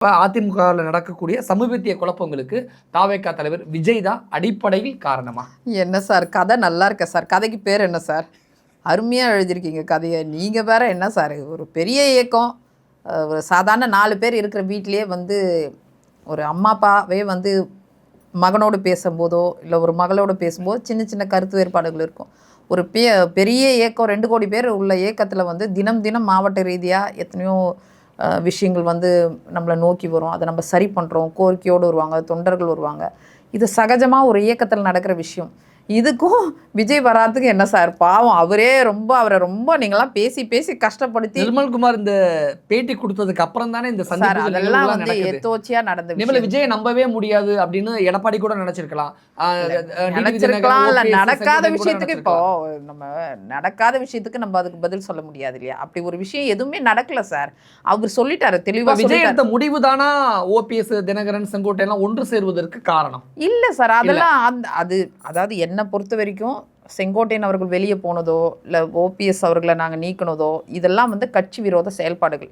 இப்போ அதிமுகவில் நடக்கக்கூடிய சமீபத்திய குழப்பங்களுக்கு தாவேகா தலைவர் விஜய் தான் அடிப்படையில் காரணமா? என்ன சார் கதை நல்லா இருக்க சார். கதைக்கு பேர் என்ன சார்? அருமையாக எழுதியிருக்கீங்க கதையை. நீங்கள் வேற என்ன சார், ஒரு பெரிய இயக்கம், ஒரு சாதாரண 4 பேர் இருக்கிற வீட்டிலே ஒரு அம்மா அப்பாவே மகனோடு பேசும்போதோ இல்லை ஒரு மகளோடு பேசும்போது சின்ன சின்ன கருத்து வேறுபாடுகள் இருக்கும். ஒரு பெரிய இயக்கம் 2 கோடி பேர் உள்ள இயக்கத்தில் தினம் தினம் மாவட்ட ரீதியாக எத்தனையோ விஷயங்கள் நம்மளை நோக்கி வரும். அதை நம்ம சரி பண்ணுறோம், கோரிக்கையோடு வருவாங்க, தொண்டர்கள் வருவாங்க. இது சகஜமாக ஒரு இயக்கத்தில் நடக்கிற விஷயம். இதுக்கும் விஜய் வராதுக்கு என்ன சார்? பாவம், அவரை ரொம்ப நீங்களாம் பேசி பேசி கஷ்டப்படுத்தி. நிர்மல்குமார் இந்த பேட்டி கொடுத்ததுக்கு அப்புறம் தானே இந்த சார் அதெல்லாம் எத்தோச்சியா நடந்த விஷயம். விஜய் நம்பவே முடியாது அப்படின்னு எடப்பாடி கூட நினைச்சிருக்கலாம். நினைச்சிருக்கலாம். இல்ல நடக்காத விஷயத்துக்கு இப்போ நம்ம நடக்காத விஷயத்துக்கு நம்ம அதுக்கு பதில் சொல்ல முடியாது இல்லையா? அப்படி ஒரு விஷயம் எதுவுமே நடக்கல சார். அவர் சொல்லிட்டாரு தெளிவா. விஜய் எடுத்த முடிவு தானா ஓபிஎஸ், தினகரன், செங்கோட்டையெல்லாம் ஒன்று சேர்வதற்கு காரணம்? இல்ல சார், அதெல்லாம் அதாவது என்ன பொறுத்த வரைக்கும் செங்கோட்டையன் அவர்கள் வெளியே போனதோ இல்லை ஓபிஎஸ் அவர்களை நாங்கள் நீக்கினதோ இதெல்லாம் கட்சி விரோத செயல்பாடுகள்.